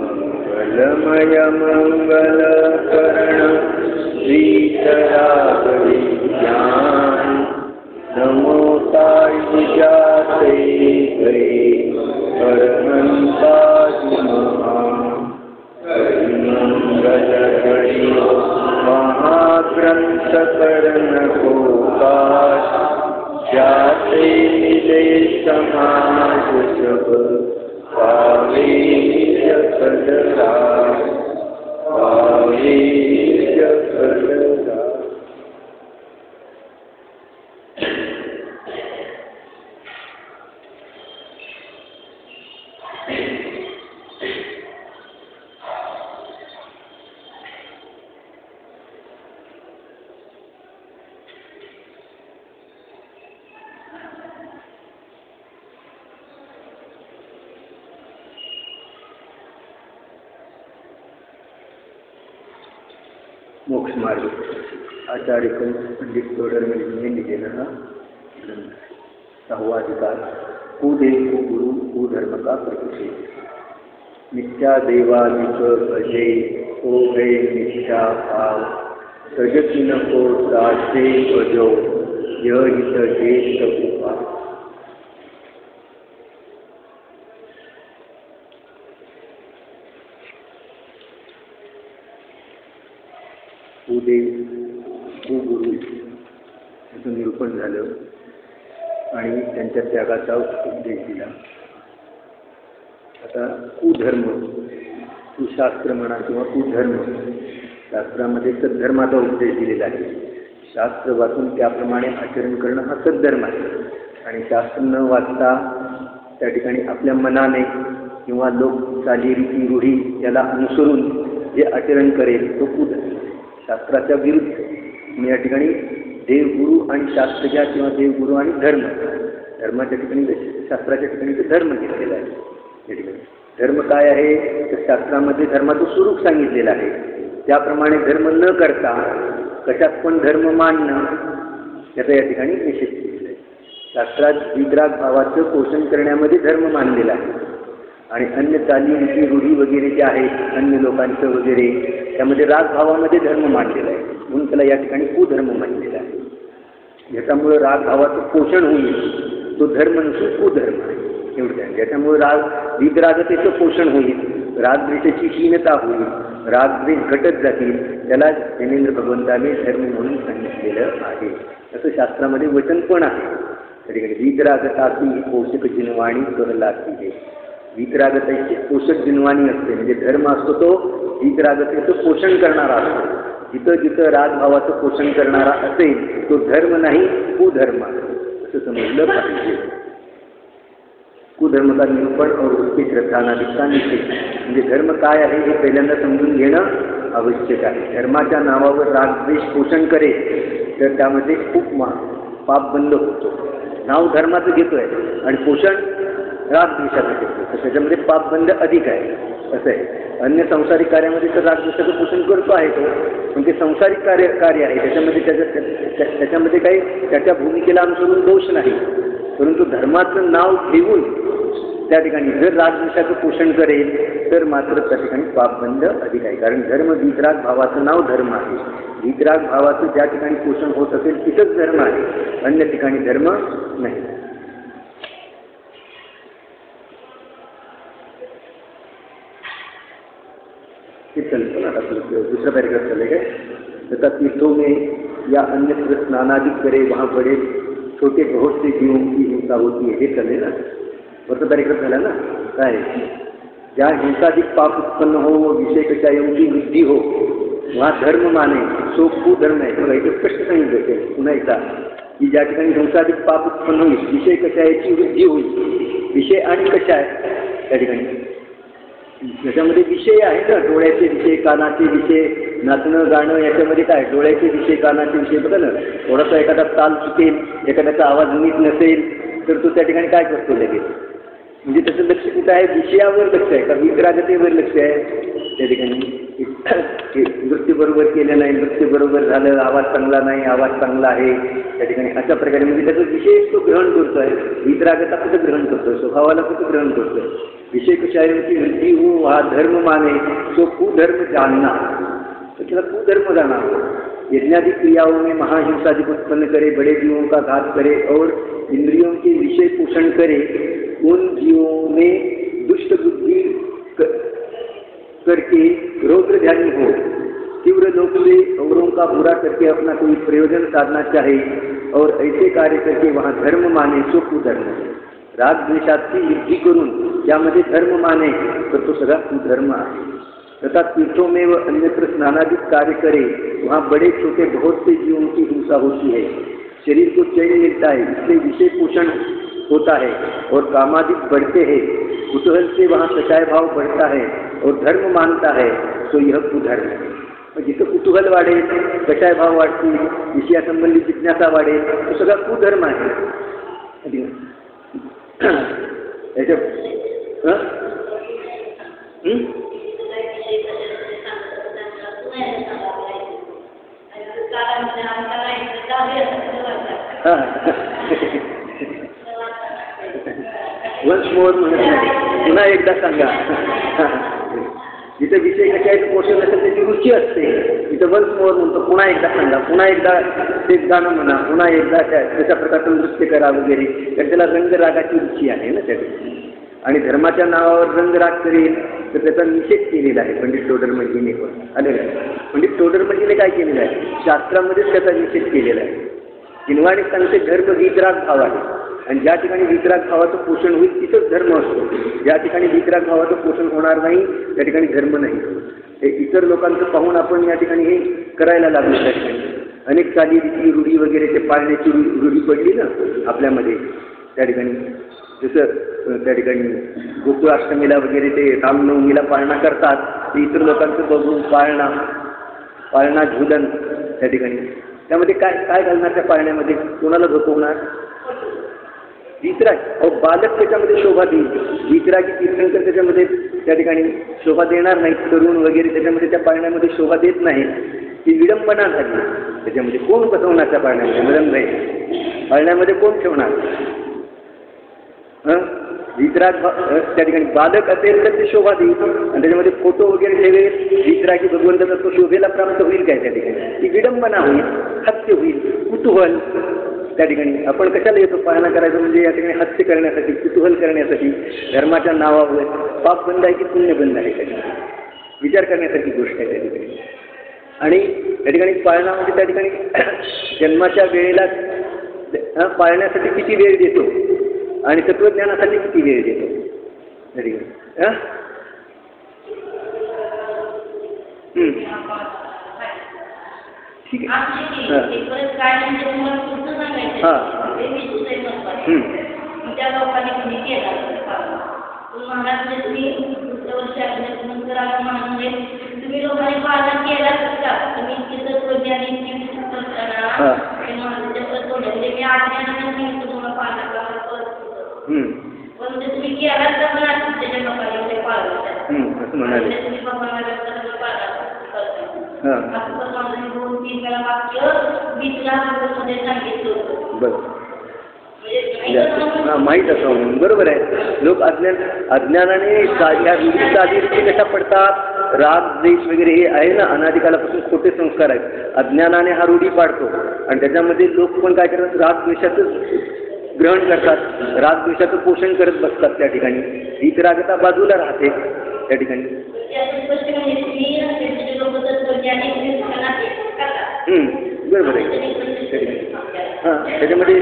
मंगलमय मंगलकरण श्रीतरागरी ज्ञान नमो तायुजाते गए परमंताजि मंगल गणी महाग्रंथ करण को काश जाते मिले समाज सब पावे जगदरा पावे जगदरा। मोक्ष मार्ग आचार्य पंडित तोडरमल ने लिहिलेला हा ग्रंथ। 6वां अधिकार कुदेव गुरु कुधर्म का प्रतिषेध। मिथ्या देवादिक भजे हो गए मिथ्या भाव सजति न को दासे भजो यह हित देश उपा। कुदेव कुगुरु याचं निरूपण झालं आणि त्यांच्या त्यागाचा उपदेश दिला। आता कुधर्म कुशास्त्र म्हणा किंवा कुधर्म, शास्त्रामध्ये सद्धर्माचा उपदेश दिलेला आहे। शास्त्र वाचून त्याप्रमाणे आचरण करणं हा सद्धर्म आहे आणि शास्त्र न वाचता त्या ठिकाणी आपल्या मनाने किंवा लोक चालीरीती रूढी याला अनुसरून जे आचरण करेल तो कुधर्म, शास्त्राच्या विरुद्ध। मी या ठिकाणी देवगुरु आणि शास्त्र घ्या किंवा देवगुरु आणि धर्म, धर्माच्या ठिकाणी शास्त्राच्या ठिकाणी ते धर्म घेतलेला आहे। या ठिकाणी धर्म काय आहे तर शास्त्रामध्ये धर्माचं स्वरूप सांगितलेलं आहे, त्याप्रमाणे धर्म न करता कशात पण धर्म मानणं याचा या ठिकाणी निषेध केलेला आहे। शास्त्रात विद्राग भावाचं पोषण करण्यामध्ये धर्म मानलेला आहे आणि अन्य चालीरीती रूढी वगैरे जे आहेत अन्य लोकांचं वगैरे त्यामध्ये रागभावामध्ये धर्म मानलेला आहे, म्हणून त्याला या ठिकाणी कुधर्म मानलेला आहे। ज्याच्यामुळे रागभावाचं पोषण होईल तो धर्म नसून कुधर्म आहे एवढं आहे। ज्याच्यामुळे विद्रागतेचं पोषण होईल, रागद्वेषाची हीनता होईल, रागद्वेष घटत जातील, त्याला ज्ञानेंद्र भगवंताने धर्म म्हणून सांगितलेलं आहे। असं शास्त्रामध्ये वचन पण आहे। त्याठिकाणी विद्रागताची पोषक जिनवाणी कर लागती आहे। वितरागतेची पोषक जिनवाणी असते, म्हणजे धर्म असतो तो वितरागतेचं पोषण करणारा असतो। जिथं जिथं रागभावाचं पोषण करणारा असेल तो धर्म नाही कुधर्म असं समजलं पाहिजे। कुधर्म का निरूपण और उसकी श्रद्धानाधिकता निश्चित, म्हणजे धर्म काय आहे हे पहिल्यांदा समजून घेणं आवश्यक आहे। धर्माच्या नावावर रागद्वेष पोषण करेल तर त्यामध्ये खूप पाप बंद होतो। नाव धर्माचं घेतोय आणि पोषण रागद्वेषाचं घेतो तर त्याच्यामध्ये पापबंध अधिक आहे असं आहे। अन्य संसारिक कार्यामध्ये तर रागद्वेषाचं पोषण करतो आहे तो, पण ते संसारिक कार्य आहे त्याच्यामध्ये काही त्याच्या भूमिकेला अनुसरून दोष नाही, परंतु धर्माचं नाव घेऊन त्या ठिकाणी जर रागद्वेषाचं पोषण करेल तर मात्र त्या ठिकाणी पापबंध अधिक आहे। कारण धर्म वितराग भावाचं नाव धर्म आहे, वितराग भावाचं ज्या ठिकाणी पोषण होत असेल तिथंच धर्म आहे, अन्य ठिकाणी धर्म नाही। दूसरा पैराग्राफ चलेगा। तथा तीर्थों में या अन्यत्र स्नानादि करे वहाँ बड़े छोटे बहुत से जीवों की हिंसा होती है, हे चले ना। वरचा पैराग्राफ झाला ना, काय ज्या हिंसाधिक पाप उत्पन्न हो व विषय कशा एवढी वृद्धी हो वहाँ धर्म माने सो कुधर्म आहे। बघा इथे स्पष्ट सांगितलं पुन्हा एकदा की ज्या ठिकाणी हिंसाधिक पाप उत्पन्न होईल, विषय कशा याची वृद्धी होईल, विषय आणि कशा आहे त्या ठिकाणी त्याच्यामध्ये विषय आहे ना, डोळ्याचे विषय, कानाचे विषय, नाचणं गाणं याच्यामध्ये काय डोळ्याचे विषय, कानाचे विषय बघा ना। थोडासा एखादा ताल चुकेल, एखाद्याचा आवाज नीट नसेल तर तो त्या ठिकाणी काय करतो लगेच, म्हणजे त्याचं लक्ष कुठं आहे, विषयावर लक्ष आहे का वितरागतेवर लक्ष आहे त्या ठिकाणी। नृत्य बरोबर केलं नाही, नृत्य बरोबर झालं, आवाज चांगला नाही, आवाज चांगला आहे, त्या ठिकाणी अशा प्रकारे म्हणजे त्याचं विशेष तो ग्रहण करतोय. वीतरागता कुठं ग्रहण करतोय, स्वभावाला कुठं ग्रहण करतोय. विषय कुशायची वृत्ती हो हा धर्म माने तो कुधर्म जानना, तो त्याला कुधर्म जाना. यज्ञादि क्रियाओं में महाहिंसादिक उत्पन्न करे, बड़े जीवों का घात करे और इंद्रियों के विषय पोषण करे, उन जीवों में दुष्ट बुद्धि करके रौद्र ध्यानी हो, तीव्र लोक से औरों का बुरा करके अपना कोई प्रयोजन साधना चाहे और ऐसे कार्य करके वहाँ धर्म माने सो कुधर्म. राग द्वेषाची वृद्धी करून त्यामध्ये धर्म माने तर तो सगळा कुधर्म आहे. तथा तीर्थों में व अन्यत्र स्नानादिक कार्य करे, वहाँ बड़े छोटे बहुत से जीवों की हिंसा होती है. शरीर को चैन मिलता है, इसलिए विषय पोषण होता है और कामादिक बढ़ते हैं. कुतूहल से वहाँ कषाय भाव बढ़ता है और धर्म मानता है, तो यह कुधर्म है. जिथं कुतूहल वाढेल, कषाय भाव वाढतील, विषयासंबंधी जिज्ञासा वाढेल, तो सगळा कुधर्म आहे. वन्स मोर म्हणत नाही, पुन्हा एकदा सांगा. जिथे विषय कशाचं पोषण असेल त्याची रुची असते, तिथं वन्स मोर म्हणतो, पुन्हा एकदा सांगा, पुन्हा एकदा तेच गाणं म्हणा, पुन्हा एकदा त्याच्या प्रकारचं नृत्य करा वगैरे. तर त्याला रंगरागाची रुची आहे ना त्याची. आणि धर्माच्या नावावर रंगराग करेल तर त्याचा निषेध केलेला आहे पंडित टोडरमलजीने. आले का? पंडित टोडरमलजीने काय केलेलं आहे, शास्त्रामध्येच त्याचा निषेध केलेला आहे. किनवाणी सांगते धर्म वीतराग भाव आहे, आणि ज्या ठिकाणी वीतराग भावाचं पोषण होईल तिथंच धर्म असतो. ज्या ठिकाणी वीतराग भावाचं पोषण होणार नाही त्या ठिकाणी धर्म नाही. हे इतर लोकांचं पाहून आपण या ठिकाणी हे करायला लागलो. त्या ठिकाणी अनेक चालीरीती रूढी वगैरे ते पाळण्याची रूढी पडली ना आपल्यामध्ये. त्या ठिकाणी जसं त्या ठिकाणी गोकुळाष्टमीला वगैरे ते रामनवमीला पाळणा करतात, ते इतर लोकांचं बघून पाळणा झुलन त्या ठिकाणी. त्यामध्ये काय काय घालणार त्या पाळण्यामध्ये, कोणाला झोपवणार? वीतराग. अहो बालक त्याच्यामध्ये शोभा देईल, वीतरागी तीर्थंकर त्याच्यामध्ये त्या ठिकाणी शोभा देणार नाही. तरुण वगैरे त्याच्यामध्ये त्या पाळण्यामध्ये शोभा देत नाही. ती विडंबना झाली त्याच्यामध्ये. कोण बसवणार त्या पाळण्यामध्ये? मदन भाई, पाळण्यामध्ये कोण ठेवणार? वीतराग त्या ठिकाणी बालक असेल तर ते शोभा देईल, आणि त्याच्यामध्ये फोटो वगैरे ठेवेल, वीतरागी भगवंताचा तो शोभेला प्राप्त होईल काय? त्या ठिकाणी ती विडंबना होईल, हास्य होईल, कुतूहल. त्या ठिकाणी आपण कशाला येतो पाळणा करायचं? म्हणजे या ठिकाणी हास्य करण्यासाठी, कुतूहल करण्यासाठी, धर्माच्या नावावर. पाप बंद आहे की पुण्य बंद आहे त्याच्यामध्ये विचार करण्यासारखी गोष्ट आहे त्या ठिकाणी. आणि त्या ठिकाणी पाळणा म्हणजे त्या ठिकाणी जन्माच्या वेळेला पाळण्यासाठी किती वेळ देतो आणि तत्वज्ञानासाठी किती वेळ देतो त्या ठिकाणी. ठीक आहे. असं म्हणाले. माहीत असं बरोबर आहे. लोक अज्ञानाने ह्या रूढी चालीरीती कशा पडतात? राग द्वेष वगैरे हे आहे ना, अनादिकालापासून खोटे संस्कार आहेत. अज्ञानाने हा रूढी पाडतो आणि त्याच्यामध्ये लोक पण काय करतात? राग द्वेषाचं ग्रहण करतात, राग द्वेषाचं पोषण करत बसतात. त्या ठिकाणी वीतरागता बाजूला राहते त्या ठिकाणी. बरोबर आहे. हां, त्याच्यामध्ये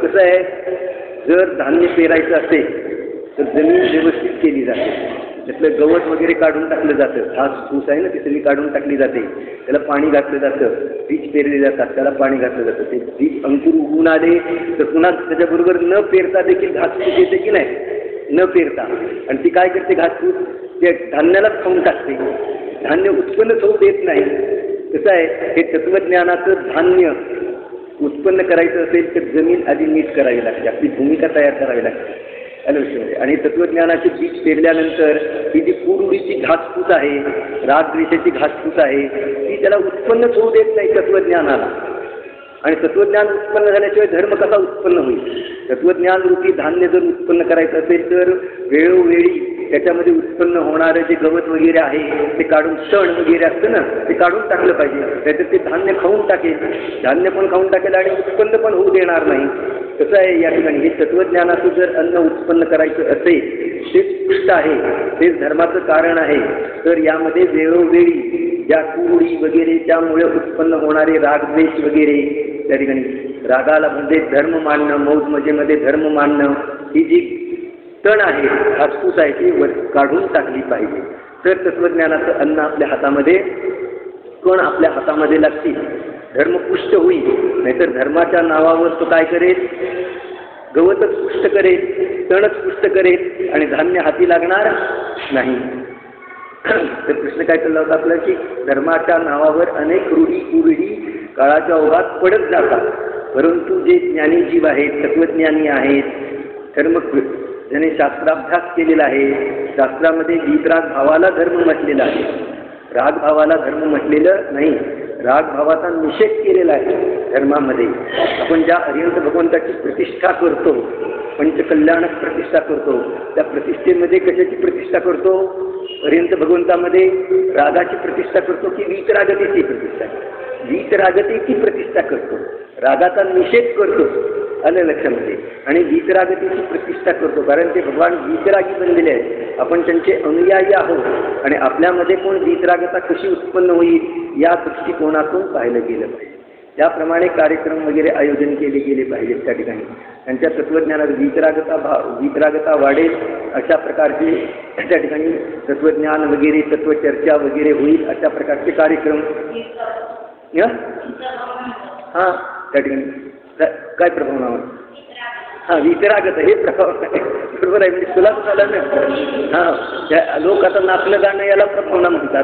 कसं आहे, जर धान्य पेरायचं असेल तर जमीन व्यवस्थित केली जाते, त्यातलं गवत वगैरे काढून टाकलं जातं. घास ऊस आहे ना, ती सगळी काढून टाकली जाते, त्याला पाणी घातलं जातं, बीज पेरले जातात, त्याला पाणी घातलं जातं. ते बीज अंकुर उगवून आले तर पुन्हा त्याच्याबरोबर न पेरता देखील घासपूस येते की नाही? न पेरता. आणि ती काय करते घासपूस? ते धान्यालाच खाऊन टाकते, धान्य उत्पन्नच होऊ देत नाही. कसं आहे, हे तत्त्वज्ञानाचं धान्य उत्पन्न करायचं असेल तर जमीन आधी नीट करावी लागते, आपली भूमिका तयार करावी लागते. आणि तत्वज्ञानाचे बीज पेरल्यानंतर ही जी पूर्वीची घासपूस आहे, रागद्वेषाची घासपूस आहे, ती त्याला उत्पन्नच होऊ देत नाही तत्वज्ञानाला. आणि तत्वज्ञान उत्पन्न झाल्याशिवाय धर्म कसा उत्पन्न होईल? तत्वज्ञान रूपी धान्य जर उत्पन्न करायचं असेल तर वेळोवेळी त्याच्यामध्ये उत्पन्न होणारं जे गवत वगैरे आहे ते काढून, तण वगैरे असतं ना, ते काढून टाकलं पाहिजे. नाहीतर ते धान्य खाऊन टाकेल, धान्य पण खाऊन टाकेल आणि उत्पन्न पण होऊ देणार नाही. कसं आहे या ठिकाणी, हे तत्वज्ञानाचं जर अन्न उत्पन्न करायचं असेल, तेच पृष्ठ आहे, तेच धर्माचं कारण आहे. तर यामध्ये वेळोवेळी ज्या कुरूडी वगैरे त्यामुळे उत्पन्न होणारे रागद्वेष वगैरे, त्या ठिकाणी रागाला म्हणजे धर्म मानणं, मौज मजेमध्ये धर्म मानणं, ही जी तण आहे, घासपूस आहे, ती काढून टाकली पाहिजे. तर तत्वज्ञानाचं अन्न आपल्या हातामध्ये, कण आपल्या हातामध्ये लागतील, धर्म पुष्ट होईल. नाहीतर धर्माच्या नावावर तो काय करेल? गवतच पुष्ट करेल, तणच पुष्ट करेल आणि धान्य हाती लागणार नाही. तर प्रश्न काय चालला होता आपला, की धर्माच्या नावावर अनेक रूढी कुरूढी काळाच्या ओघात पडत जातात. परंतु जे ज्ञानी जीव आहेत, तत्वज्ञानी आहेत, धर्म ज्याने शास्त्राभ्यास केलेला आहे, शास्त्रामध्ये वीतराग भावाला धर्म म्हटलेला आहे, रागभावाला धर्म म्हटलेलं नाही. रागभावाचा निषेध केलेला आहे धर्मामध्ये. आपण ज्या अरिहंत भगवंताची प्रतिष्ठा करतो, पंचकल्याणक प्रतिष्ठा करतो, त्या प्रतिष्ठेमध्ये कशाची प्रतिष्ठा करतो? अरिहंत भगवंतामध्ये रागाची प्रतिष्ठा करतो की वीतरागतेची प्रतिष्ठा? वीतरागतेची प्रतिष्ठा करतो, रागाचा निषेध करतो, आलं लक्षामध्ये. आणि वीतरागतेची प्रतिष्ठा करतो कारण ते भगवान वीतरागी बनलेले आहेत, आपण त्यांचे अनुयायी आहोत. आणि आपल्यामध्ये कोण वीतरागता कशी उत्पन्न होईल या दृष्टिकोनातून पाहिलं गेलं पाहिजे. त्याप्रमाणे कार्यक्रम वगैरे आयोजन केले गेले पाहिजेत. त्या ठिकाणी त्यांच्या तत्वज्ञानात वीतरागता वाढेल अशा प्रकारचे त्या ठिकाणी तत्वज्ञान वगैरे, तत्वचर्चा वगैरे होईल अशा प्रकारचे कार्यक्रम. हां, त्या ठिकाणी काय प्रभाव नाव? हां, वीतरागत हे प्रभाव आहे, बरोबर आहे. म्हणजे तुला झालं ना. हां, लोक आता नाचलं गाणं याला प्रभावना म्हणतात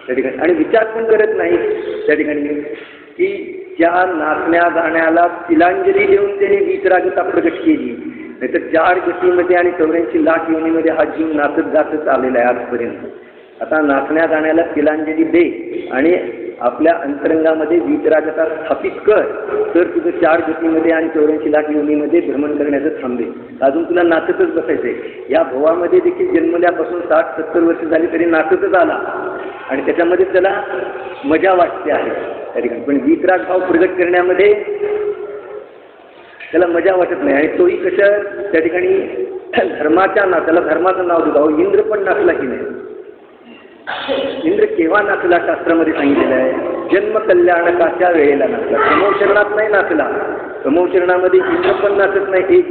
त्या ठिकाणी, आणि विचार पण करत नाही त्या ठिकाणी की त्या नाचण्या गाण्याला तिलांजली देऊन त्याने वीतरागता प्रगट केली. नाहीतर 4 गतीमध्ये आणि 84 लाख योनीमध्ये हा जीव नाचत गातच आलेला आहे आजपर्यंत. आता नाचण्या गाण्याला तिलांजली दे आणि आपल्या अंतरंगामध्ये वीतरागता स्थापित कर, तर तुझं 4 गतीमध्ये आणि 84 लाख योनीमध्ये भ्रमण करण्याचं थांबेल. अजून तुला नाचतच बसायचंय. या भवामध्ये देखील जन्मल्यापासून 60-70 वर्ष झाली तरी नाचतच आला आणि त्याच्यामध्ये त्याला मजा वाटते आहे त्या ठिकाणी. पण वीतराग भाव प्रगट करण्यामध्ये त्याला मजा वाटत नाही. आणि तोही कसं त्या ठिकाणी धर्माच्या त्याला धर्माचं नाव दिलं. इंद्र पण नाचला की नाही? इंद्र केव्हा नाचला? शास्त्रामध्ये सांगितलेलं आहे, जन्मकल्याणकाच्या वेळेला नाचला. समोशरणात नाही नाचला. समोशरणामध्ये इंद्र पण नाचत नाही, एक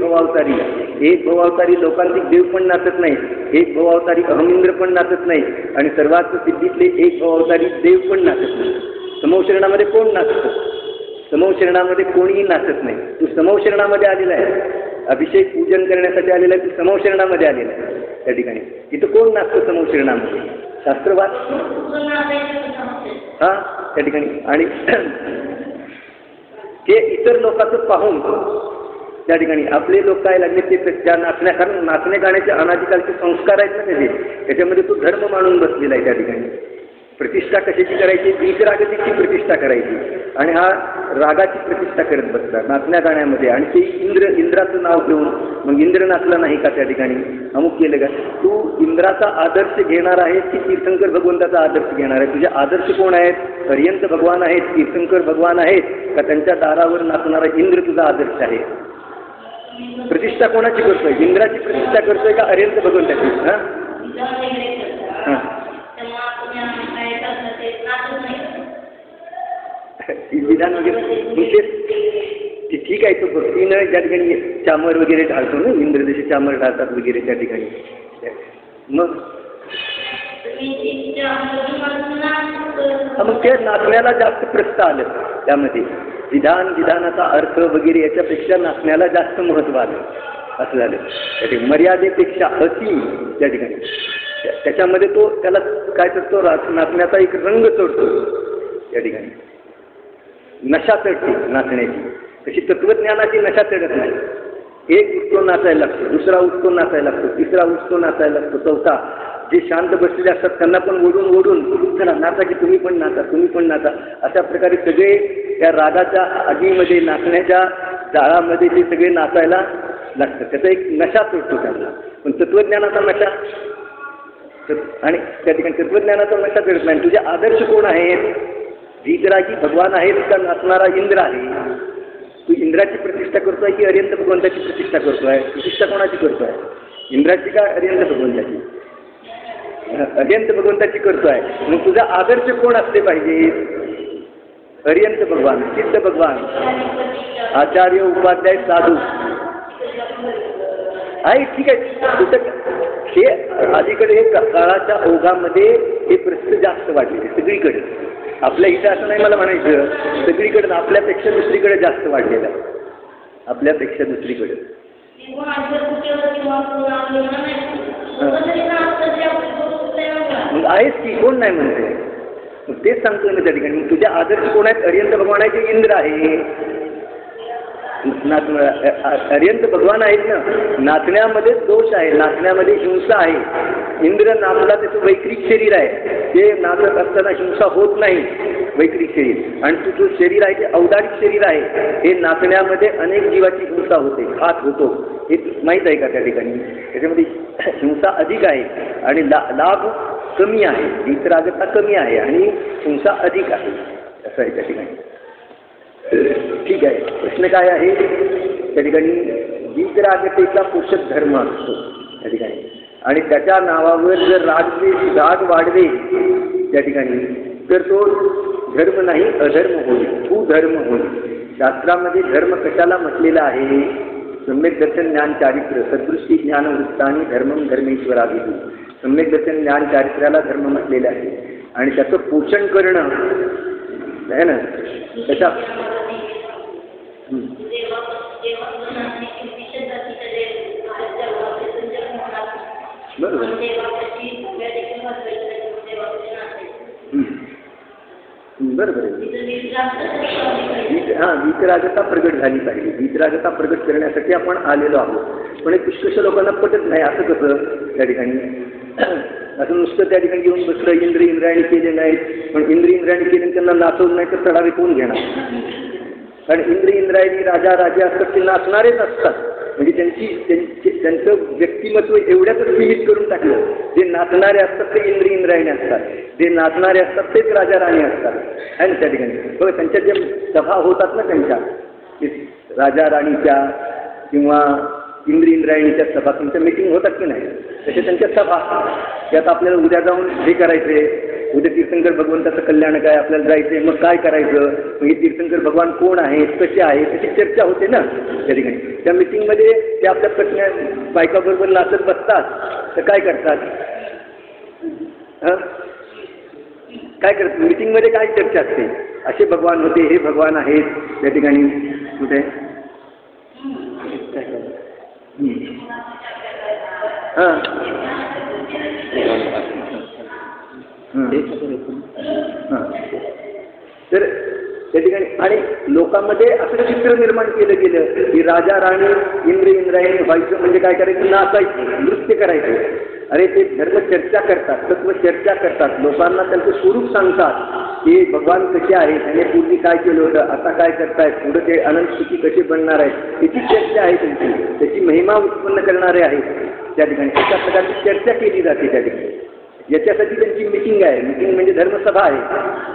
भवावतारी लोकांतिक देव पण नाचत नाही, एक भवावतारी अहमिंद्र पण नाचत नाही, आणि सर्वात सिद्धीतले एक भवावतारी देव पण नाचत नाही. समोशरणामध्ये कोण नाचतं? समोशरणामध्ये कोणीही नाचत नाही. तू समोशरणामध्ये आलेला आहे, अभिषेक पूजन करण्यासाठी आलेला आहे, तू समोशरणामध्ये आलेला आहे त्या ठिकाणी. इथं कोण नाचतं समोशरणामध्ये? शास्त्रवाद. हां, त्या ठिकाणी. आणि ते इतर लोकांचं पाहून त्या ठिकाणी आपले लोक काय लागले ते त्या नाचण्या, कारण नाचण्या गाण्याचे अनादिकालचे संस्कार आहेत ना त्याच्यामध्ये तो धर्म मानून बसलेला आहे त्या ठिकाणी. प्रतिष्ठा कशाची करायची? वीतरागतीची प्रतिष्ठा करायची, आणि हा रागाची प्रतिष्ठा करत बसला नाचण्या गाण्यामध्ये. आणि ते इंद्राचं नाव घेऊन मग इंद्र नाचला नाही का त्या ठिकाणी? अमुक केलं का? तू इंद्राचा आदर्श घेणार आहेस की तीर्थंकर भगवंताचा आदर्श घेणार आहे? तुझे आदर्श कोण आहेत? अरिहंत भगवान आहेत, तीर्थंकर भगवान आहेत, का त्यांच्या दारावर नाचणारा इंद्र तुझा आदर्श आहे? प्रतिष्ठा कोणाची करतोय? इंद्राची प्रतिष्ठा करतोय का अरिहंत भगवंताची? विधान वगैरे ठीक आहे. तो भक्तीनं ज्या ठिकाणी चामर वगैरे ढालतो ना, इंद्र जसे चामर ढालतात वगैरे त्या ठिकाणी. मग ते नाचण्याला जास्त प्रस्थ आलं त्यामध्ये. विधानाचा अर्थ वगैरे याच्यापेक्षा नाचण्याला जास्त महत्त्व आलं असं झालं त्या मर्यादेपेक्षा अति त्या ठिकाणी. त्याच्यामध्ये तो त्याला काय करतो? नाचण्याचा एक रंग चढतो त्या ठिकाणी, नशा चढते नाचण्याची. तशी तत्वज्ञानाची नशा चढत नाही एक उठतो नाचायला लागतो, दुसरा उठतो नाचायला लागतो, तिसरा उठतो नाचायला लागतो, चौथा जे शांत बसलेले असतात त्यांना पण ओढून ओढून चला नाचा की तुम्ही पण नाचा, तुम्ही पण नाचा, अशा प्रकारे सगळे त्या रागाच्या आगीमध्ये नाचण्याच्या जाळामध्ये ते सगळे नाचायला लागतात. त्याचा एक नशा चढतो त्यांना. पण तत्वज्ञानाचा नशा आणि त्या ठिकाणी तत्वज्ञानाचा नशा चढत नाही. तुझे आदर्श कोण आहेत? वीतरागी भगवान आहेत का नाचणारा इंद्र आहे? तू इंद्राची प्रतिष्ठा करतोय की अरिहंत भगवंताची प्रतिष्ठा करतोय? प्रतिष्ठा कोणाची करतोय? इंद्राची का अरिहंत भगवंताची? अरिहंत भगवंताची करतोय. मग तुझा आदर्श कोण असले पाहिजे? अरिहंत भगवान, सिद्ध भगवान, आचार्य, उपाध्याय, साधू आहे. ठीक आहे. हे अलीकडे हे काळाच्या ओघामध्ये हे प्रसिद्ध जास्त वाढलेले सगळीकडे. आपल्या इथं असं नाही मला म्हणायचं, सगळीकडे आपल्यापेक्षा दुसरीकडे जास्त वाढलेलं आहे. आपल्यापेक्षा दुसरीकडे मग आहेच की, कोण नाही म्हणते. मग तेच सांगतो मी त्या ठिकाणी. मग तुझ्या आदर्श कोण आहेत? अरिहंत भगवान आहे की इंद्र आहे? अरिहंत भगवान आहेत ना. नाचण्यामध्ये दोष आहे, नाचण्यामध्ये हिंसा आहे. इंद्र नाचला त्याचं वैक्रिक शरीर आहे, ते नाचत असताना हिंसा होत नाही, वैक्रिक शरीर. आणि तुझं शरीर आहे ते औदारिक शरीर आहे, हे नाचण्यामध्ये अनेक जीवाची हिंसा होते, घात होतो. हे माहीत आहे का त्या ठिकाणी? त्याच्यामध्ये हिंसा अधिक आहे आणि लाभ कमी आहे, वीतरागता कमी आहे आणि हिंसा अधिक आहे, असं आहे त्या ठिकाणी. ठीक आहे. प्रश्न काय आहे त्या ठिकाणी? वीतरागतेचा पोषक धर्म असतो त्या ठिकाणी आणि त्याच्या नावावर जर राग वाढवे त्या ठिकाणी तर तो धर्म नाही अधर्म होईल, कुधर्म होईल. शास्त्रामध्ये धर्म कशाला म्हटलेला आहे? सम्यक दर्शन ज्ञान चारित्र्य सदृष्टी ज्ञान वृत्तानी धर्मम धर्मेश्वराभिधू. सम्यक दर्शन ज्ञान चारित्र्याला धर्म म्हटलेलं आहे आणि त्याचं पोषण करणं आहे ना. त्याच्या बरोबर. बरोबर आहे. हां, वीतरागता प्रगट झाली पाहिजे. वीतरागता प्रगट करण्यासाठी आपण आलेलो आहोत. पण हे पुष्कळ लोकांना पटत नाही. असं कसं त्या ठिकाणी? असं नुसतं त्या ठिकाणी येऊन बसलं, इंद्रायणी केले नाहीत, पण इंद्रायणी केले त्यांना नाचवलं नाही तर चढावे कोण घेणार? कारण इंद्रायणी राजा असतात ते नाचणारेच असतात. म्हणजे त्यांचं व्यक्तिमत्व एवढ्यातच विहित करून टाकलं. जे नाचणारे असतात ते इंद्रायणी असतात, जे नाचणारे असतात तेच राजा राणी असतात, आहे ना त्या ठिकाणी. बघा त्यांच्या ज्या सभा होतात ना, त्यांच्या राजा राणीच्या किंवा इंद्रायणीच्या सभा, तुमच्या मीटिंग होतात की नाही, तसे त्यांच्या सभा. त्यात आपल्याला उद्या जाऊन हे करायचे, उद्या तीर्थंकर भगवंताचं कल्याण काय, आपल्याला जायचं मग काय करायचं, मग हे तीर्थंकर भगवान कोण आहेत, कसे आहेत, त्याची चर्चा होते ना त्या ठिकाणी. त्या मिटिंगमध्ये ते आपल्या पत्न्या बायकाबरोबर नाचत बसतात तर काय करतात? काय करतात मिटिंगमध्ये? काय चर्चा असते? असे भगवान होते, हे भगवान आहेत त्या ठिकाणी. कुठे हां तर त्या ठिकाणी आणि लोकांमध्ये असं चित्र निर्माण केलं गेलं की राजा राणी इंद्रायणी व्हायचं म्हणजे काय करायचं? नाचायचं, नृत्य करायचं. अरे ते धर्म चर्चा करतात, तत्व चर्चा करतात, लोकांना त्यांचं स्वरूप सांगतात की भगवान कसे आहेत, त्याने पूर्वी काय केलं होतं, आता काय करतायत, पुढे ते अनंत सुखी कसे बनणार आहेत, त्याची चर्चा आहे त्यांची, त्याची महिमा उत्पन्न करणारे आहेत त्या ठिकाणी. अशा प्रकारची चर्चा केली जाते त्या ठिकाणी. याच्यासाठी त्यांची मिटिंग आहे. मिटिंग म्हणजे धर्मसभा आहे,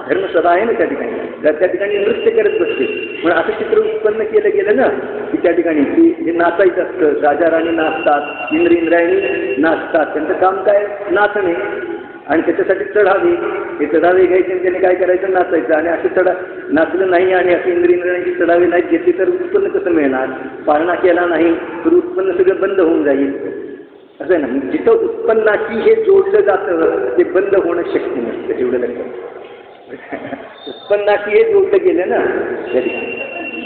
धर्मसभा आहे ना त्या ठिकाणी. तर त्या ठिकाणी नृत्य करत बसते. पण असं चित्र उत्पन्न केलं गेलं ना की त्या ठिकाणी की हे नाचायचं असतं, राजा राणी नाचतात, इंद्रायणी नाचतात, त्यांचं काम काय? नाचणे. आणि त्याच्यासाठी चढावे, हे चढावे घ्यायचे आणि त्याने काय करायचं? नाचायचं. आणि असं नाचलं नाही आणि असं इंद्रायणी चढावे नाहीत घेतले तर उत्पन्न कसं मिळणार? पाळणा केला नाही तर उत्पन्न सगळं बंद होऊन जाईल. असं आहे ना. जिथं उत्पन्नाशी हे जोडलं जातं ते बंद होणं शक्य नसतं. एवढं लक्षात. उत्पन्नाशी हे जोडलं गेलं ना.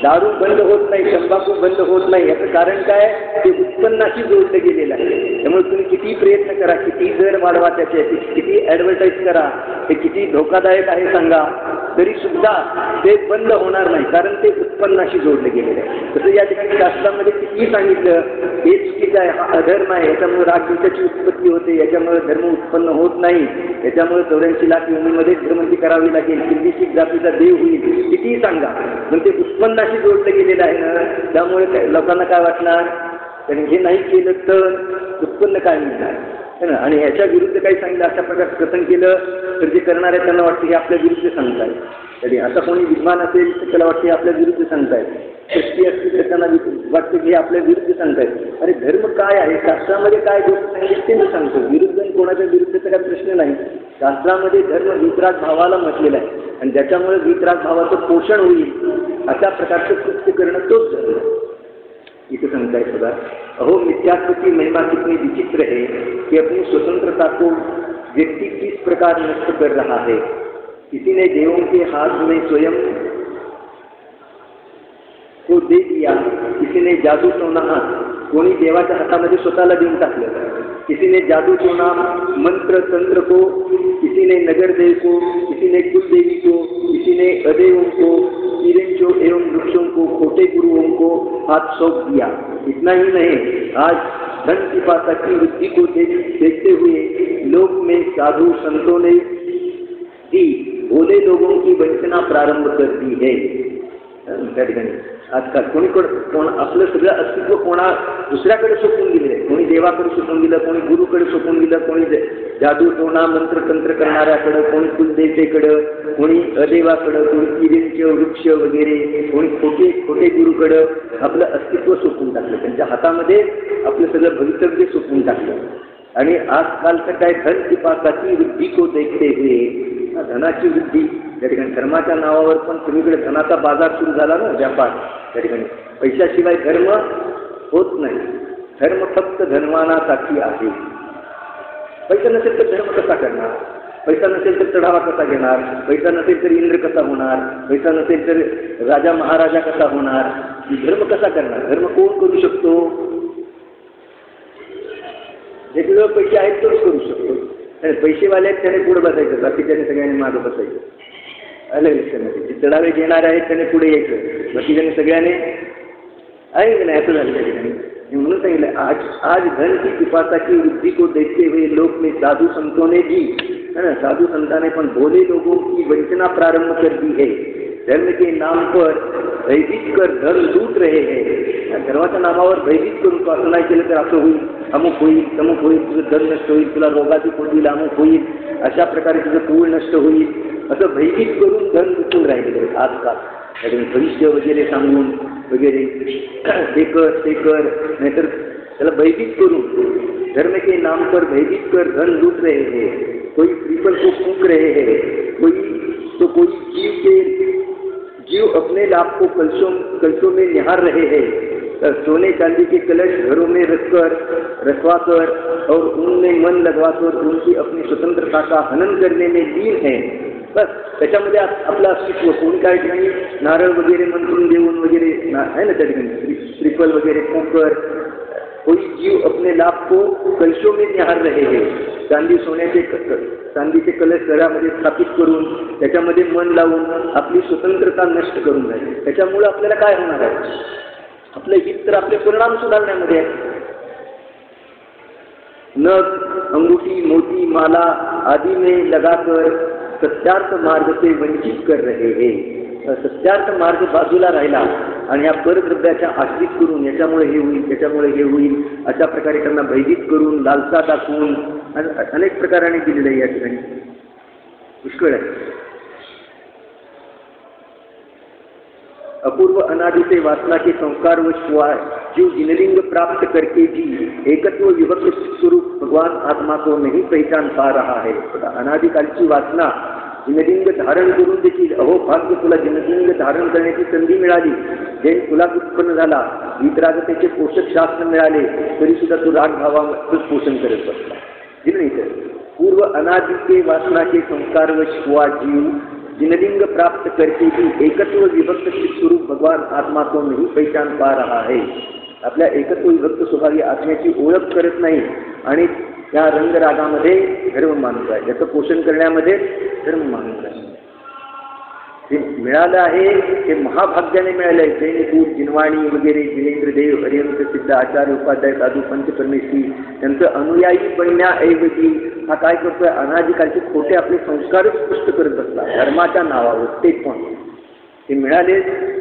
दारू बंद होत नाही, तंबाखू बंद होत नाही. याचं कारण काय? ते उत्पन्नाशी जोडलं गेलेलं आहे. त्यामुळे तुम्ही किती प्रयत्न करा, किती दर वाढवा त्याचे, किती ॲडव्हर्टाईज करा, ते किती धोकादायक आहे सांगा, तरी सुद्धा ते बंद होणार नाही, कारण ते उत्पन्नाशी जोडले गेलेले आहे. तसं या ठिकाणी शास्त्रामध्ये किती सांगितलं हे चुकीचं आहे, हा अधर्म आहे, याच्यामुळे रागद्वेषाची उत्पत्ती होते, याच्यामुळे धर्म उत्पन्न होत नाही, याच्यामुळे 84 लाख योनीमध्ये धर्मांती करावी लागेल, 36 जातीचा देव होईल, कितीही सांगा, पण ते उत्पन्नाशी जोडलं गेलेलं आहे ना. त्यामुळे लोकांना काय वाटणार, कारण हे नाही केलं तर उत्पन्न काय मिळणार है ना. आणि ह्याच्या विरुद्ध काही सांगितलं, अशा प्रकारे कथन केलं तर जे करणार आहे त्यांना वाटतं हे आपल्या विरुद्ध सांगताय. तरी आता कोणी विद्वान असेल तर त्याला वाटतं हे आपल्या विरुद्ध सांगतायत, सृष्टी असतील तर त्यांना वाटतं की हे आपल्या विरुद्ध सांगतायत. अरे धर्म काय आहे, शास्त्रामध्ये काय गोष्ट सांगितली ते मी सांगतो. विरुद्ध आणि कोणाच्या विरुद्धचा काही प्रश्न नाही. शास्त्रामध्ये धर्म वितराग भावाला म्हटलेला आहे, आणि ज्याच्यामुळे वितराग भावाचं पोषण होईल अशा प्रकारचं कृत्य करणं तोच धर्म. इसे समझाए सदा, अहो मिथ्यात्व की महिमा कितनी विचित्र है कि अपनी स्वतंत्रता को व्यक्ति किस प्रकार नष्ट कर रहा है. किसी ने देवों के हाथ में स्वयं को दे दिया, किसी ने जादू टोना, कोणी देवाच्या हातामध्ये स्वतःला देऊन टाकलं. किसी ने जादू टोना मंत्र तंत्र को, किसी ने नगरदेव को, किसी ने कुलदेवी को, किसी ने अदेवों को, कीड़ों एवं वृक्षों को, खोटे गुरुओं को हाथ सौंप दिया. इतना ही नहीं, आज धन पिपासा की वृद्धि को देखते हुए लोक में साधु संतों ने भी भोले लोगों की वंचना प्रारंभ कर दी है. त्या ठिकाणी आजकाल कोण आपलं सगळं अस्तित्व कोणा दुसऱ्याकडे सोपवून दिले. कोणी देवाकडे सोपवून दिलं, कोणी गुरुकडे सोपवून दिलं, कोणी जादू टोणा मंत्रतंत्र करणाऱ्याकडं, कोणी कुलदेवतेकडं, कोणी अदेवाकडं, कोणी किरींचे वृक्ष वगैरे, कोणी खोटे गुरुकडं आपलं अस्तित्व सोपवून टाकलं. त्यांच्या हातामध्ये आपलं सगळं भवितव्य सोपवून टाकलं. आणि आजकालचं काय धन पिपासाची वृद्धी को देखते हुए, धनाची वृद्धी, त्या ठिकाणी धर्माच्या नावावर पण सगळीकडे धनाचा बाजार सुरू झाला ना, व्यापार. त्या ठिकाणी पैशाशिवाय धर्म होत नाही. धर्म फक्त धनवानासाठी आहे. पैसा नसेल तर धर्म कसा करणार, पैसा नसेल तर चढावा कसा घेणार, पैसा नसेल तर इंद्र कसा होणार, पैसा नसेल तर राजा महाराजा कसा होणार, धर्म कसा करणार. धर्म कोण करू शकतो, ज्याच्याजवळ पैसे आहेत तोच करू शकतो. पैसेवाले आहेत त्याने पुढे बसायचं, बाकीच्याने सगळ्यांनी मागं बसायचं. अलग लक्षामध्ये जे चढावे घेणार आहेत त्याने पुढे यायचं, बाकीच्याने सगळ्याने आहे नाही, असं झालं त्या ठिकाणी. म्हणून सांगितलं आज धन की पिपासा की वृद्धि को देखते हुए लोक में साधु संतों ने भी, है ना, साधु संताने पण भोले लोगों की वंचना प्रारंभ कर दी है. धर्म के नाम पर भयभीत कर धन लूट रहे हैं. धर्माच्या नावावर भयभीत करून तो असं नाही केलं तर असं होईल, अमुक होईल, तमुक होईल, तुझं धन नष्ट होईल, तुला रोगाची होईल, अमुक होईल, अशा प्रकारे तुझं कुळ नष्ट होईल, असं भयभीत करून धन लुटून राहिलेलं आहे आजकाल. भविष्य वगैरे सांगून वगैरे ते कर नाहीतर त्याला भयभीत करून, धर्म के नाम पर भयभीत कर धन लूट रहे हैं. कोई पीपल को फूंक रहे हैं, कोई जीव अपने लाभ को कलशों में निहार रहे हैं. सोने चांदी के कलश घरों में रखवाकर और उनमें मन लगवाकर उनकी अपनी स्वतंत्रता का हनन करने में लीन है. बस त्याच्यामध्ये आपलं अस्तित्व. कोणी काही ठिकाणी नारळ वगैरे मंत्रून देऊन वगैरे आहे ना, त्या ठिकाणी श्रीफल वगैरे पोकर. कोई जीव अपने लाभ को कलशों में निहार रहे हैं. चांदीचे कलश घरामध्ये स्थापित करून त्याच्यामध्ये मन लावून आपली स्वतंत्रता नष्ट करून राहिली. त्याच्यामुळे आपल्याला काय होणार आहे, आपलं हित तर आपले परिणाम सुधारण्यामध्ये आहे. नग, अंगूठी, मोती, माला आदि में लगाकर सत्यार्थ मार्ग से वंचित कर रहे हैं. सत्यार्थ मार्ग बाजूला राहिला आणि या परद्रव्याच्या आश्रित करून याच्यामुळे हे होईल, त्याच्यामुळे हे होईल, अशा प्रकारे त्यांना भयभीत करून, लालसा दाखवून अनेक प्रकाराने दिलेलं आहे या ठिकाणी. पुष्कळ आहे. अपूर्व अनादि से वासना के संस्कार व जीव जिनलिंग प्राप्त करके भी एकत्व विभक्त स्वरूप भगवान आत्मा को नहीं पहचान पा रहा है. अनादिकालची वासना जिनलिंग धारण करून देखील, अहो भाग्य तुला जिनलिंग धारण करण्याची संधी मिळाली, जैन तुला उत्पन्न झाला, वितरागतेचे पोषक शास्त्र मिळाले, तरी सुद्धा तू राग भावातच पोषण करत बसला. नाही तर पूर्व अनादि के वासना के संस्कार व शिवा जीव जिनलिंग प्राप्त करके भी एकत्व विभक्त स्वरूप भगवान आत्मा को नहीं पहचान पा रहा है. आपल्या एकत्व विभक्त स्वभावी आत्म्याची ओळख करत नाही आणि त्या रंगरागामध्ये धर्म मानत आहे, त्याचं पोषण करण्यामध्ये धर्म मानत आहे. जे मिळालं आहे ते महाभाग्याने मिळालं आहे. जैनपूर जिनवाणी वगैरे जिनेंद्रदेव हरिहंस सिद्ध आचार्य उपाध्याय साधू पंचपरमेश्वरी त्यांचं अनुयायी बनण्याऐवजी हा काय करतोय, अनाधिकालचे खोटे आपले संस्कारच पुष्ट करत बसला धर्माच्या नावावर. ते पण ते मिळाले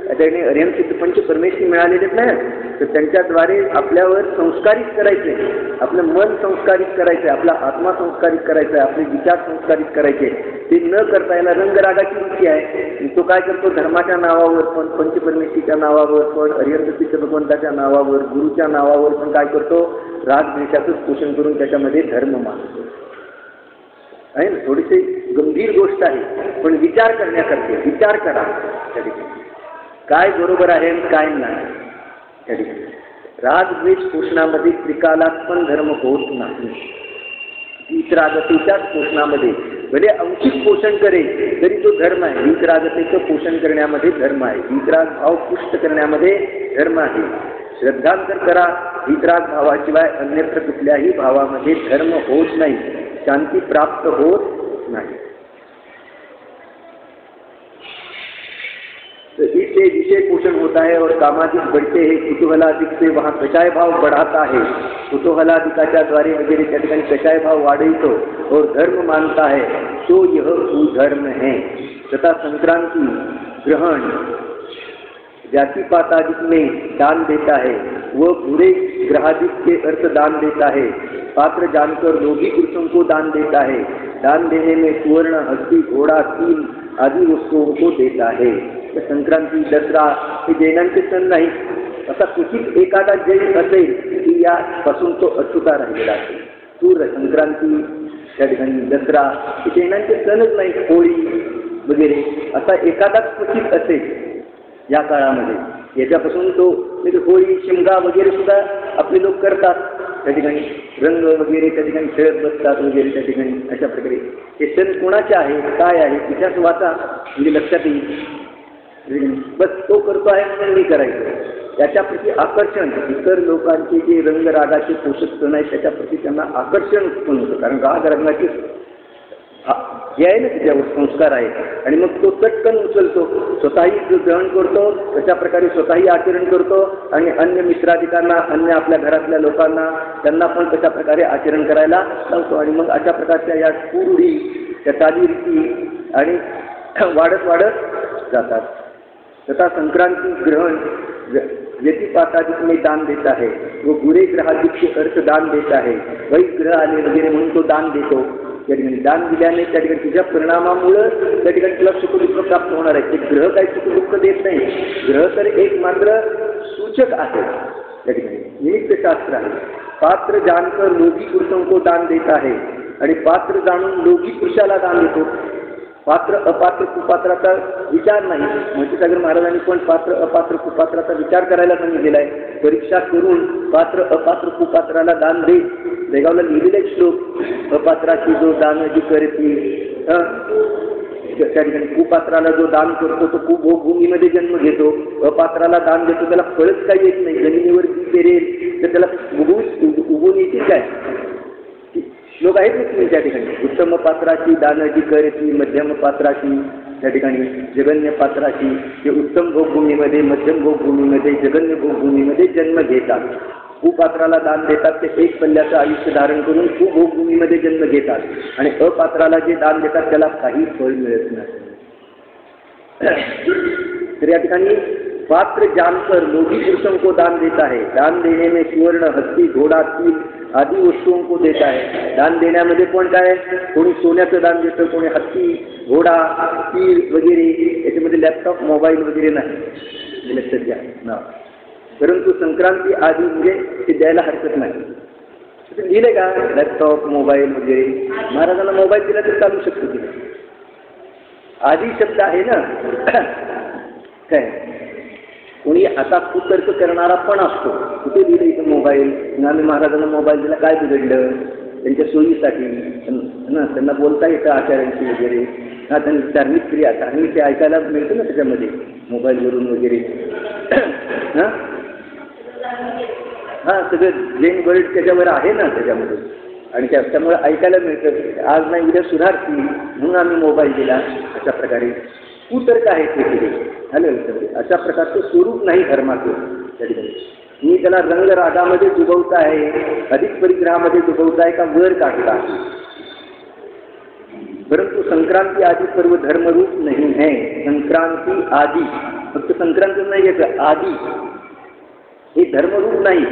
त्याने हरिहंस पंचपरमेश्वरी मिळालेलेच नाही, तर त्यांच्याद्वारे आपल्यावर संस्कारित करायचे, आपलं मन संस्कारित करायचं, आपला आत्मा संस्कारित करायचा, आपले विचार संस्कारित करायचे. ते न करता याला रंगरागाची रुची आहे. तो काय करतो, धर्माच्या नावावर पण, पंचपरमेश्वरीच्या नावावर पण, हरिहंस भगवंताच्या नावावर, गुरुच्या नावावर पण काय करतो, रागद्वेषाचंच पोषण करून त्याच्यामध्ये धर्म मानतो. आहे ना, थोडीशी गंभीर गोष्ट आहे, पण विचार करण्यासारखे. विचार करा त्या ठिकाणी काय बरोबर आहे आणि काय नाही. त्या ठिकाणी रागद्वेष पोषणामध्ये त्रिकालात पण धर्म होत नाही. वीतरागतेच्याच पोषणामध्ये भले अंशिक पोषण करेल तरी तो धर्म आहे. वीतरागतेचं पोषण करण्यामध्ये धर्म आहे. वीतराग भाव पुष्ट करण्यामध्ये धर्म आहे. श्रद्धांतर करा, वीतराग भावाशिवाय अन्यत्र कुठल्याही भावामध्ये धर्म होत नाही, शांती प्राप्त होत नहीं। तो इससे विषय पोषण होता है और कामाधिक बढ़ते हैं, कुतूहलाधिक से वहाँ कषाय भाव बढ़ाता है। कुतूहलाधिकाच्या द्वारे वगैरे त्या ठिकाणी कषाय भाव वाढवितो और धर्म मानता है, तो यह कुधर्म है। तथा संक्रांति ग्रहण जाति पातादिक में दान देता है, वह बुरे ग्रहादिक के अर्थ दान देता है। पात्र जानकर लोभी पुरुषों को दान देता है। दान देने में सुवर्ण, हस्ती, घोड़ा, तिल आदि वस्तुओं को देता है। संक्रांति, दसरा हे जैनांचे सण नाही, असा क्वचित एखादा जैन असेल की यापासून तो अछुता राहिलेला असेल। सूर्य संक्रांती, त्या ठिकाणी दसरा हे जैनांचे सणच नाही, होळी वगैरे असा एखादाच क्वचित असेल या काळामध्ये, याच्यापासून तो होळी, शिमगा वगैरे सुद्धा आपले लोक करतात। त्या ठिकाणी रंग वगैरे त्या ठिकाणी खेळत बसतात वगैरे त्या ठिकाणी अशा प्रकारे। हे सण कोणाचे आहे, काय आहे, इतिहास वाचा म्हणजे लक्षात येईल। बस तो करतो आहे म्हणून मी करायचं, याच्याप्रती आकर्षण, इतर लोकांचे जे रंगरागाचे पोषक सण आहेत त्याच्याप्रती त्यांना आकर्षण उत्पन्न होतं, कारण राग रंगाचे जे आहे ना त्याच्यावर संस्कार आहे, आणि मग तो चटकन उचलतो, स्वतःही ग्रहण करतो, तशा प्रकारे स्वतःही आचरण करतो आणि अन्य मित्राधिकांना, अन्य आपल्या घरातल्या लोकांना त्यांना पण तशा प्रकारे आचरण करायला लावतो। आणि मग अशा प्रकारच्या या कुरूढी, त्या चालीरीती आणि वाढत वाढत जातात। तथा संक्रांति ग्रहण व्यतिपातादिक में दान देता है, वो बुरे ग्रहादिक के अर्थ दान देता है। वही ग्रह आले वगैरे म्हणून तो दान देतो। त्या ठिकाणी दान दिल्याने त्या ठिकाणी तुझ्या परिणामामुळे त्या ठिकाणी तुला सुखदुःख प्राप्त होणार आहे। ते ग्रह काही सुखदुःख देत नाही, ग्रह तर एक मात्र सूचक आहे, त्या ठिकाणी निमित्त शास्त्र आहे। पात्र जानकर लोभी पुरुषों को दान देता है, आणि पात्र जाणून लोभी पुरुषाला दान देतो। पात्र अपात्र कुपात्राचा विचार नाही, महर्षी महाराजांनी पण पात्र अपात्र कुपात्राचा विचार करायला सांगितलेला आहे। परीक्षा करून पात्र अपात्र कुपात्राला दान दे, देगावला लिहिलेला एक श्लोक, अपात्राची जो दान जी करती, त्या ठिकाणी कुपात्राला जो दान करतो तो कुभूमीमध्ये जन्म घेतो, अपात्राला दान देतो त्याला फळच काही येत नाही, जमिनीवर बी पेरेल तर त्याला उगवून येते काय, लोक आहेत ना तुम्ही त्या ठिकाणी। उत्तम पात्राची दानाची करती, मध्यम पात्राची त्या ठिकाणी जगन्य पात्राची, ते उत्तम भोगभूमीमध्ये, मध्यम भोगभूमीमध्ये, जगन्य भोगभूमीमध्ये जन्म घेतात। कुपात्राला दान देतात ते एक पल्ल्याचं आयुष्य धारण करून कुभोगभूमीमध्ये जन्म घेतात, आणि अपात्राला जे दान देतात त्याला काही फळ मिळत नाही। तर या ठिकाणी पात्र जानकर लोभी पुरुषों को दान देता है। दान देने में सुवर्ण, हस्ती, घोड़ा, तिल आदि वस्तुओं को देता है। दान देण्यामध्ये पण काय, कोणी सोन्याचं दान देतं, कोणी हत्ती, घोडा, तीळ वगैरे, याच्यामध्ये लॅपटॉप, मोबाईल वगैरे नाही, लक्षात घ्या ना। परंतु संक्रांती आधी म्हणजे ते द्यायला हरकत नाही। दिले का लॅपटॉप, मोबाईल वगैरे, महाराजांना मोबाईल दिला तर चालू शकतो तिला, आधी शब्द आहे ना काय। कोणी असा कुतर्क करणारा पण असतो, कुठे दिलं इथं मोबाईल, आम्ही महाराजांना मोबाईल दिला काय बिघडलं, त्यांच्या सोयीसाठी ना, त्यांना बोलता येतं आचार्यांशी वगैरे, हा त्यांनी धार्मिक क्रिया, धार्मिक ते ऐकायला मिळतं ना त्याच्यामध्ये मोबाईलवरून वगैरे, हां हां सगळं जैन वर्ल्ड त्याच्यावर आहे ना त्याच्यामध्ये, आणि त्यामुळे ऐकायला मिळतं, आज नाही उद्या सुधारतील म्हणून आम्ही मोबाईल दिला, अशा प्रकारे कुतर्क आहे ते केले झालं लक्षात. अशा प्रकारचं स्वरूप नाही धर्माचं त्या ठिकाणी. मी त्याला रंग रागामध्ये डुबवता आहे, अधिक परिग्रहामध्ये डुबवता आहे का वर काढता आहे. परंतु संक्रांती आदि सर्व धर्मरूप नहीं है. संक्रांती आदि फक्त संक्रांत नाही घ्यायचं, आदि हे धर्मरूप नहीं.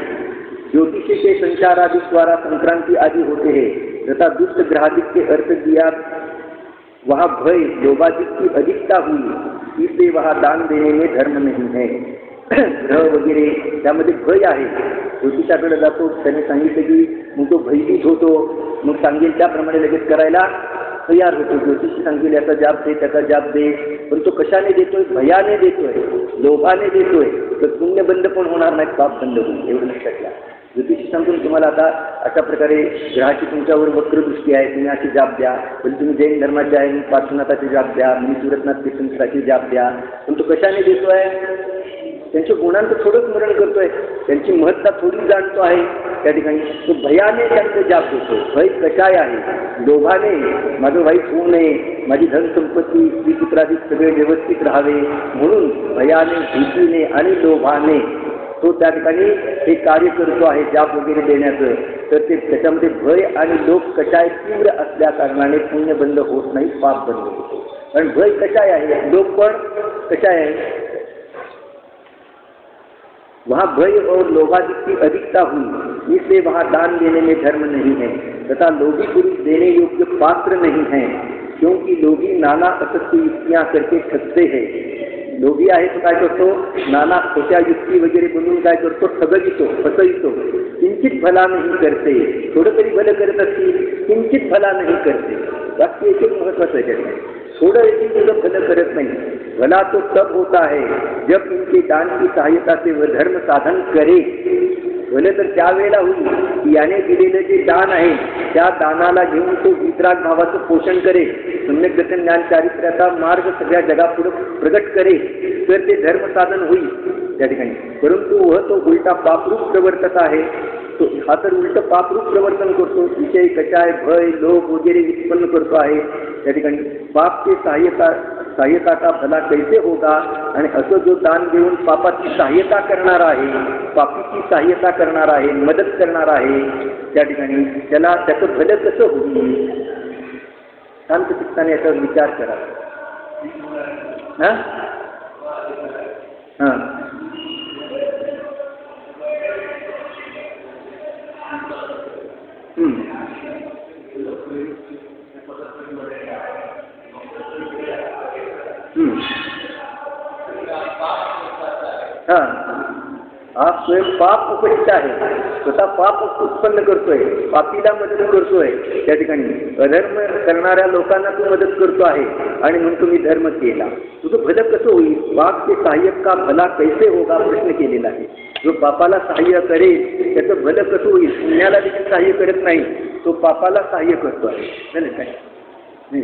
ज्योतिषी के संचार आदि द्वारा संक्रांति आदि होते हैं तथा दुष्ट ग्रहादिक के अर्थ दिया. वहाँ भय लोभादिक की अधिकता हुई, इसलिए वहाँ दान देने में धर्म नहीं है. ग्रह वगैरे त्यामध्ये भय आहे. ज्योतिषाकडे जातो, त्याने सांगितलं की मग तो भयभीत होतो, मग सांगेल त्याप्रमाणे लगेच करायला तयार होतो. ज्योतिषी सांगेल याचा जाप दे, त्याचा जाप दे, पण तो कशाने देतोय? भयाने देतोय, लोभाने देतोय. तर पुण्यबंध पण होणार नाही, पाप बंद होईल. एवढं लक्षात घ्या. ज्योतिषी सांगून तुम्हाला आता अशा प्रकारे ग्रहाची तुमच्यावर वक्रदृष्टी आहे, तुम्ही अशी जाप द्या. पण तुम्ही जैन धर्माचे आहे, पार्श्वनाथाची जाप द्या, मी सुरतनाथ तीर्थंकराची जाप द्या. पण तो कशाने देतोय? त्यांच्या गुणांचं थोडं स्मरण करतोय, त्यांची महत्ता थोडी जाणतो आहे त्या ठिकाणी. तो भयाने त्यांचं जाप देतो. भय कशाय आहे? लोभाने माझं वाईट होऊ नये, माझी धनसंपत्ती स्त्रीपुत्राधिक सगळे व्यवस्थित राहावे म्हणून भयाने, भीतीने आणि लोभाने तो त्या ठिकाणी हे कार्य करतो आहे जाप वगैरे देण्याचं. तर ते त्याच्यामध्ये भय आणि लोभ कशाय तीव्र असल्या कारणाने पुण्य बंद होत नाही, पाप बंद होतो. कारण भय कशाय आहे, लोभ पण कशाय आहे. वहाँ भय और लोभादिक की अधिकता हुई, इसलिए वहाँ दान देने में धर्म नहीं है तथा लोभी पुरुष देने योग्य पात्र नहीं है, क्योंकि लोभी नाना असत्य युक्तियाँ करके ठगते हैं. लोभी आहे तो काय करतो? नाना खोट्या युक्ती वगैरे बनवून काय करतो? ठगवितो, फसवितो. किंचित भला नाही करते. थोडं तरी भलं करत असतील, किंचित भला नाही करते. वाक्य एक महत्वाचं आहे. थोड़ा एक तुझं भलं करत नहीं. भला तो तब होता है जब इनके दान की सहायता से वह धर्म साधन करे. भलं तर त्यावेळेला होईल की याने दिलेलं जे दान आहे त्या दानाला घेऊन तो वितराग भावाचं पोषण करे, सम्यक दर्शन ज्ञान चारित्र्याचा मार्ग सगळ्या जगापुढे प्रगट करे, तर ते धर्म साधन होईल त्या ठिकाणी. परंतु वह तो उलटा पापरूप प्रवर्तक आहे. तो हा तर उलट पापरूप प्रवर्तन करतो. विषय कशाय, भय, लोभ वगैरे उत्पन्न करतो आहे त्या ठिकाणी. पाप के सहायता का भला कैसे होगा. आणि असं जो दान देऊन पापाची सहायता करणार आहे, पापीची सहायता करणार आहे, मदत करणार आहे त्या ठिकाणी, त्याला त्याचं भलं कसं होईल. शांत चित्ताने याचा विचार करा. हां हां हां हा स्वयं पाप उपयुक्त आहे. स्वतः पाप उत्पन्न करतोय, पापीला मदत करतोय त्या ठिकाणी. अधर्म करणाऱ्या लोकांना तू मदत करतो आहे आणि म्हणून मी धर्म केला. तुझं भलं कसं होईल. पाप के सहाय्यक का भला कैसे होगा प्रश्न केलेला आहे. जो पापाला सहाय्य करेल त्याचं भलं कसं होईल. पुण्याला देखील सहाय्य करत नाही, तो पापाला सहाय्य करतो आहे. काय